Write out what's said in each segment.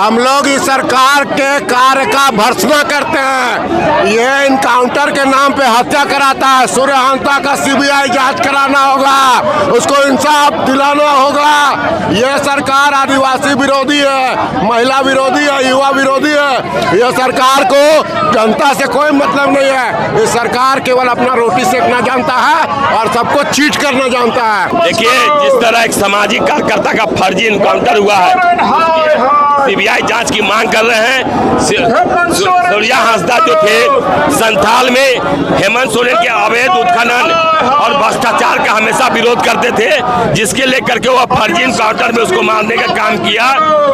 हम लोग इस सरकार के कार्य का भर्त्सना करते हैं। ये इनकाउंटर के नाम पे हत्या कराता है। सूर्यहंता का सीबीआई जांच कराना होगा, उसको इंसाफ दिलाना होगा। ये सरकार आदिवासी विरोधी है, महिला विरोधी है, युवा विरोधी है। ये सरकार को जनता से कोई मतलब नहीं है। ये सरकार केवल अपना रोटी सेकना जानता है और सबको चीट करना जानता है। देखिए, जिस तरह एक सामाजिक कार्यकर्ता का फर्जी इनकाउंटर हुआ है, सीबीआई जांच की मांग कर रहे हैं। सूर्या हांसदा जो थे संथाल में हेमंत सोरेन के अवैध उत्खनन और भ्रष्टाचार का हमेशा विरोध करते थे, जिसके लेकर के वो फर्जी इनकाउंटर में उसको मारने का काम किया।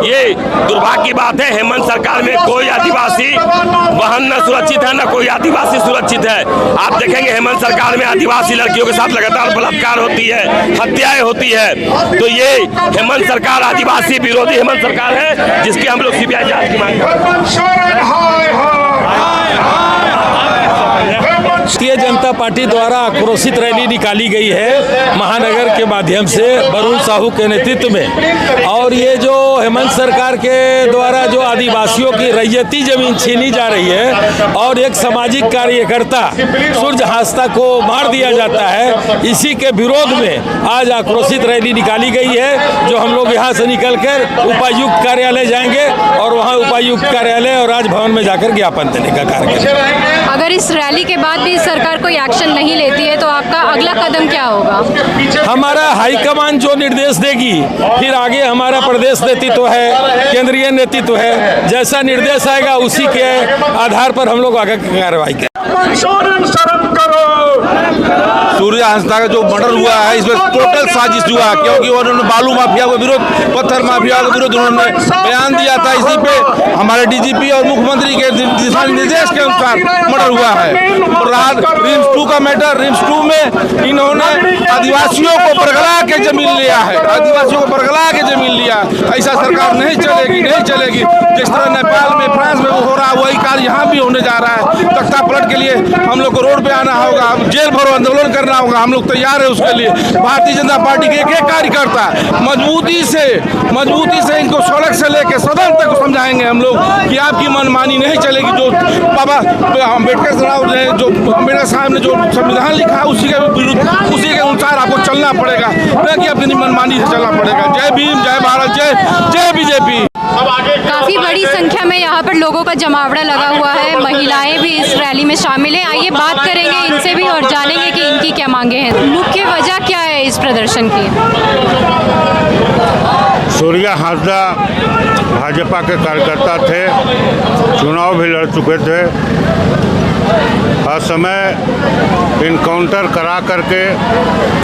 ये दुर्भाग्य की बात है। हेमंत सरकार में कोई आदिवासी वाहन न सुरक्षित है, न कोई आदिवासी सुरक्षित है। आप देखेंगे हेमंत सरकार में आदिवासी लड़कियों के साथ लगातार बलात्कार होती है, हत्याएं होती है। तो ये हेमंत सरकार आदिवासी विरोधी हेमंत सरकार है, जिसकी हम लोग सीबीआई जांच की मांग करते हैं। भारतीय जनता पार्टी द्वारा आक्रोशित रैली निकाली गई है महानगर के माध्यम से वरुण साहू के नेतृत्व में। और ये जो हेमंत सरकार के द्वारा जो आदिवासियों की रैयती जमीन छीनी जा रही है और एक सामाजिक कार्यकर्ता सूर्य हांसदा को मार दिया जाता है, इसी के विरोध में आज आक्रोशित रैली निकाली गई है। जो हम लोग यहाँ से निकलकर उपायुक्त कार्यालय जाएंगे और वहाँ उपायुक्त कार्यालय और राजभवन में जाकर ज्ञापन देने का कार्य करेंगे। अगर इस रैली के बाद भी सरकार कोई एक्शन नहीं लेती है तो आपका अगला कदम क्या होगा? हमारा हाईकमान जो निर्देश देगी, फिर आगे हमारा प्रदेश नेतृत्व है, केंद्रीय नेतृत्व है, जैसा निर्देश आएगा उसी के आधार पर हम लोग आगे कार्रवाई करें। सूर्य हांसदा का जो मर्डर हुआ है, इसमें टोटल साजिश हुआ है, क्योंकि उन्होंने बालू माफिया के विरोध, पत्थर माफिया के विरोध उन्होंने बयान दिया था। इसी पे हमारे डीजीपी और मुख्यमंत्री के दिशा निर्देश के अनुसार मर्डर हुआ है। और रिम्स 2 का मैटर, रिम्स 2 में इन्होंने आदिवासियों को बरगला के जमीन लिया है, आदिवासियों को बरगला के जमीन लिया। ऐसा सरकार नहीं चलेगी, नहीं चलेगी। जिस तरह नेपाल में, फ्रांस में हो रहा है, वही कार्य यहाँ भी होने जा रहा है। तख्ता पलट के लिए हम लोग को रोड पे आना होगा, जेल भरो आंदोलन करना होगा। हम लोग तैयार है उसके लिए। भारतीय जनता पार्टी के एक कार्यकर्ता मजबूती से इनको सड़क से लेकर सदन तक समझाएंगे हम लोग कि आपकी मनमानी नहीं चलेगी। जो बाबा अम्बेडकर साहब ने जो संविधान लिखा है, उसी के विरुद्ध, उसी के अनुसार आपको चलना पड़ेगा, न कि अपनी मनमानी से चलना पड़ेगा। जय भीम, जय भारत, जय बीजेपी। काफी बड़ी संख्या में यहाँ पर लोगों का जमावड़ा लगा हुआ है, महिलाएं भी इस रैली में शामिल हैं। आइए बात करेंगे इनसे भी और जानेंगे कि इनकी क्या मांगे हैं। मुख्य वजह क्या है इस प्रदर्शन की? सूर्या हांसदा भाजपा के कार्यकर्ता थे, चुनाव भी लड़ चुके थे। असमय इनकाउंटर करा करके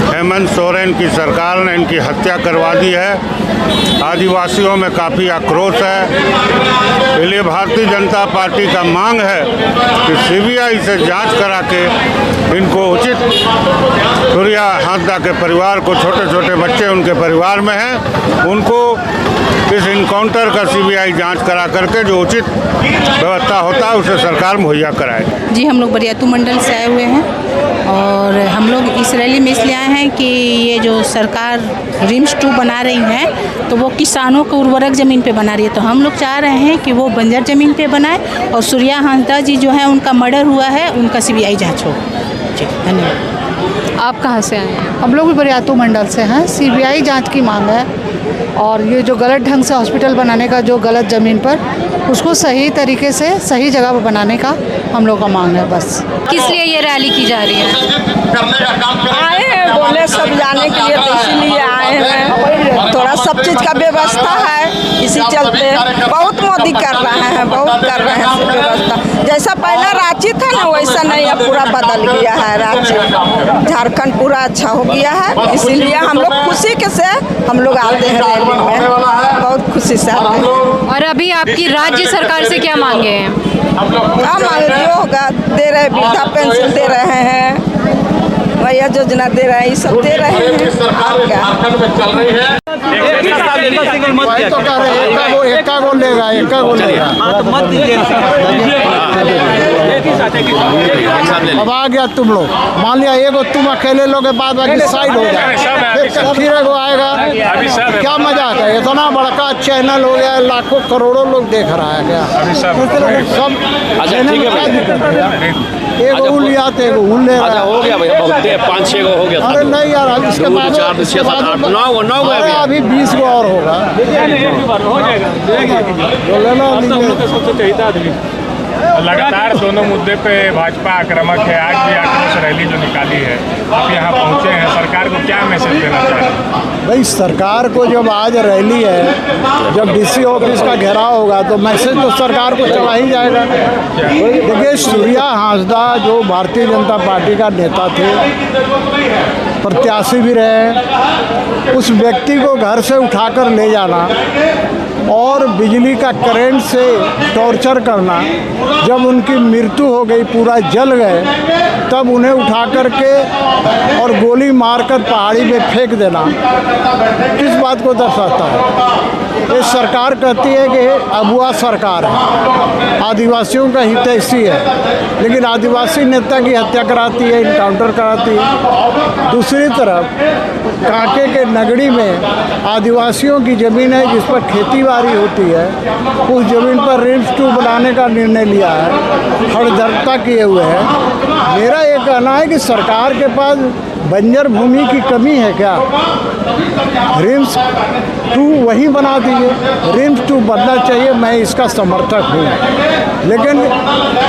हेमंत सोरेन की सरकार ने इनकी हत्या करवा दी है। आदिवासियों में काफ़ी आक्रोश है। इसलिए भारतीय जनता पार्टी का मांग है कि सीबीआई से जांच करा के इनको उचित, सूर्या हांसदा के परिवार को, छोटे छोटे बच्चे उनके परिवार में हैं, उनको इस इनकाउंटर का सीबीआई जांच करा करके जो उचित व्यवस्था होता है उसे सरकार मुहैया कराए। जी, हम लोग बरियातू मंडल से आए हुए हैं और हम लोग इस रैली में इसलिए आए हैं कि ये जो सरकार रिम्स 2 बना रही है तो वो किसानों को उर्वरक ज़मीन पे बना रही है। तो हम लोग चाह रहे हैं कि वो बंजर ज़मीन पे बनाए और सूर्या हांसदा जी जो है उनका मर्डर हुआ है, उनका सीबीआई जांच हो। जी, धन्यवाद। आप कहाँ से आए हैं? हम लोग भी बरियातू मंडल से हैं। सीबीआई जांच की मांग है और ये जो गलत ढंग से हॉस्पिटल बनाने का, जो गलत ज़मीन पर, उसको सही तरीके से सही जगह पर बनाने का हम लोग का मांग है। बस किस लिए ये रैली की जा रही है? आए हैं बोले सब जाने के लिए, तो इसीलिए आए हैं। थोड़ा सब चीज़ का व्यवस्था है, इसी चलते बहुत मोदी कर रहे हैं, बहुत कर रहे हैं व्यवस्था। जैसा पहला रांची था ना, वैसा नहीं है, पूरा बदल गया है रांची। झारखंड पूरा अच्छा हो गया है, इसीलिए हम लोग खुशी के से हम लोग आते हैं रैली में, बहुत खुशी से आते हैं। और अभी आपकी राज्य सरकार से क्या मांगे हैं? क्या मांगे? जो होगा दे रहे, वृद्धा पेंशन दे रहे हैं, भैया योजना दे रहे हैं, ये सब दे रहे हैं। और क्या एका गो लेगा। अब आ गया तुम लोग, मान लिया एगो तुम अकेले लोग के बाद बाकी साइड हो जाए, फिर एगो आएगा, क्या मजाक है? इतना बड़का चैनल हो गया, लाखों करोड़ों लोग देख रहा है क्या सब? एक उल लिया थे, उल ले रहा हो गया भाई, 5-6 गो हो गया। अरे नहीं यार, अब इसके बाद 4 6 7 8 9 अभी 20 गो और होगा। लगातार दोनों मुद्दे पे भाजपा आक्रामक है। आज भी आक्रोश रैली जो निकाली है, आप यहाँ पहुँचे हैं, सरकार को क्या मैसेज देना चाहते हैं? भाई सरकार को जब आज रैली है, जब डीसी ऑफिस का घेराव होगा तो मैसेज तो सरकार को चला ही जाएगा। देखिए, सूर्या हांसदा जो भारतीय जनता पार्टी का नेता थे, प्रत्याशी भी रहे, उस व्यक्ति को घर से उठाकर ले जाना और बिजली का करंट से टॉर्चर करना, जब उनकी मृत्यु हो गई, पूरा जल गए, तब उन्हें उठा कर के और गोली मारकर पहाड़ी में फेंक देना किस बात को दर्शाता है? ये सरकार कहती है कि अगुआ सरकार है, आदिवासियों का हितैषी है, लेकिन आदिवासी नेता की हत्या कराती है, इनकाउंटर कराती है। दूसरी तरफ कांके के नगड़ी में आदिवासियों की ज़मीन है जिस पर खेतीबाड़ी होती है, उस ज़मीन पर रिम्स 2 बनाने का निर्णय लिया है, हड़धर्ता किए हुए हैं। मेरा ये कहना है कि सरकार के पास बंजर भूमि की कमी है क्या? रिम्स 2 वहीं बना दीजिए, रिम्स 2 बनना चाहिए, मैं इसका समर्थक हूँ, लेकिन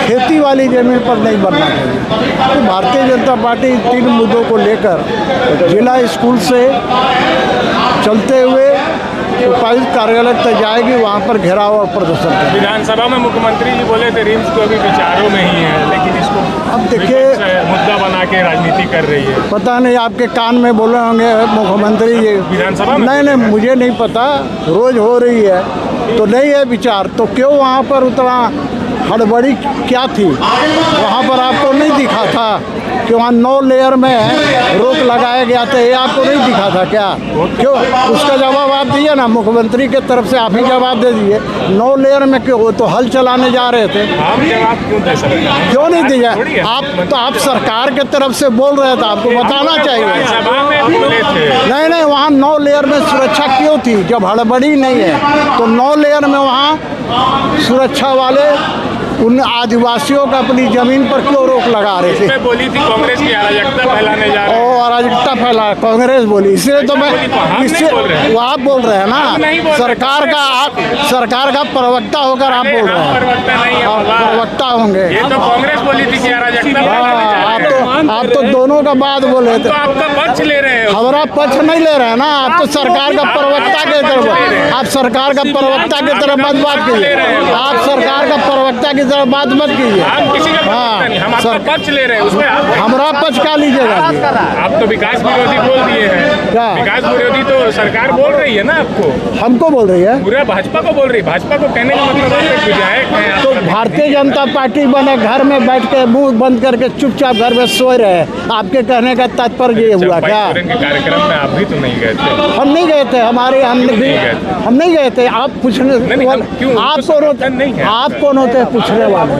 खेती वाली ज़मीन पर नहीं बनना चाहिए। तो भारतीय जनता पार्टी 3 मुद्दों को लेकर जिला स्कूल से चलते हुए उपायुक्त कार्यालय तक जाएगी, वहाँ पर घेराव और प्रदर्शन करेगी। विधानसभा में मुख्यमंत्री जी बोले थे रिम्स तो अभी विचारों में ही है, लेकिन इसको अब देखिए मुद्दा बना के राजनीति कर रही है। पता नहीं आपके कान में बोले होंगे मुख्यमंत्री जी विधानसभा में? नहीं, मुझे नहीं पता, रोज हो रही है तो नहीं है विचार, तो क्यों वहाँ पर उतना हड़बड़ी क्या थी? वहाँ पर आपको नहीं दिखा था कि वहाँ 9 लेयर में रोक लगाया गया था, ये आपको नहीं दिखा था क्या? क्यों? उसका जवाब आप दीजिए ना, मुख्यमंत्री के तरफ से आप ही जवाब दे दीजिए। 9 लेयर में क्यों? वो तो हल चलाने जा रहे थे। आप जवाब क्यों दे सकते हैं? क्यों नहीं दीजिए? आप सरकार के तरफ से बोल रहे थे, आपको बताना चाहिए। नहीं, वहाँ 9 लेयर में सुरक्षा क्यों थी? जब हड़बड़ी नहीं है तो 9 लेयर में वहाँ सुरक्षा वाले उन आदिवासियों का अपनी जमीन पर क्यों रोक लगा रहे थे? बोली थी कांग्रेस की अराजकता फैलाने जा रहे हैं। अराजकता फैला कांग्रेस बोली, इसलिए तो मैं इससे वो आप बोल रहे हैं ना, सरकार का प्रवक्ता होकर आप बोल रहे हैं, प्रवक्ता होंगे। ये तो कांग्रेस बोली थी कि अराजकता, आप तो दोनों का बात बोले थे। आपका पक्ष ले रहे हैं? हमारा पक्ष नहीं ले रहे हैं ना, आप तो सरकार का प्रवक्ता के तरफ, आप सरकार का प्रवक्ता की तरफ मत बात कीजिए, आप सरकार का प्रवक्ता की तरफ बात मत कीजिए। हम किसी का नहीं, हम आपका पक्ष ले रहे हैं, उसमें हमारा पक्ष क्या लीजिएगा? आप तो विकास विरोधी बोल दिए हैं। क्या विकास विरोधी? तो सरकार बोल रही है ना आपको। हमको बोल रही है? पूरा भाजपा को बोल रही है। भाजपा को कहने का मतलब विधायक है तो भारतीय जनता पार्टी बने घर में बैठ के मुंह बंद करके चुपचाप घर में सोए रहे, आपके कहने का तात्पर्य ये हुआ क्या? कार्यक्रम में आप भी तो नहीं गए थे? हम नहीं गए थे, हमारे हम नहीं गए थे। आप पूछने आप कौन होते हैं पूछने वाले?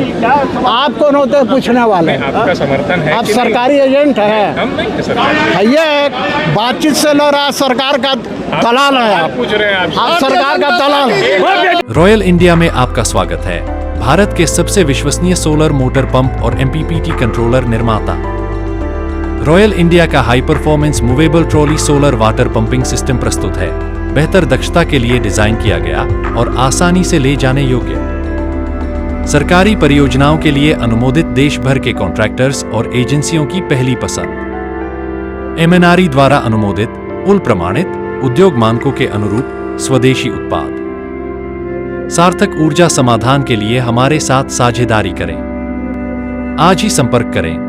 आप कौन होते हैं पूछने वाले? आपका समर्थन है? आप सरकारी एजेंट है? हम नहीं है सरकार। ये बातचीत से लड़ रहा, सरकार का दलाल है आप। पूछ रहे हैं आप सरकार का दलाल। रॉयल इंडिया में आपका स्वागत है। भारत के सबसे विश्वसनीय सोलर मोटर पंप और MPPT कंट्रोलर निर्माता रॉयल इंडिया का high performance movable trolley solar water pumping system प्रस्तुत है। बेहतर दक्षता के लिए डिजाइन किया गया और आसानी से ले जाने योग्य। सरकारी परियोजनाओं के लिए अनुमोदित देश भर के कॉन्ट्रैक्टर्स और एजेंसियों की पहली पसंद। MNRE द्वारा अनुमोदित, उल प्रमाणित, उद्योग मानकों के अनुरूप स्वदेशी उत्पाद। सार्थक ऊर्जा समाधान के लिए हमारे साथ साझेदारी करें। आज ही संपर्क करें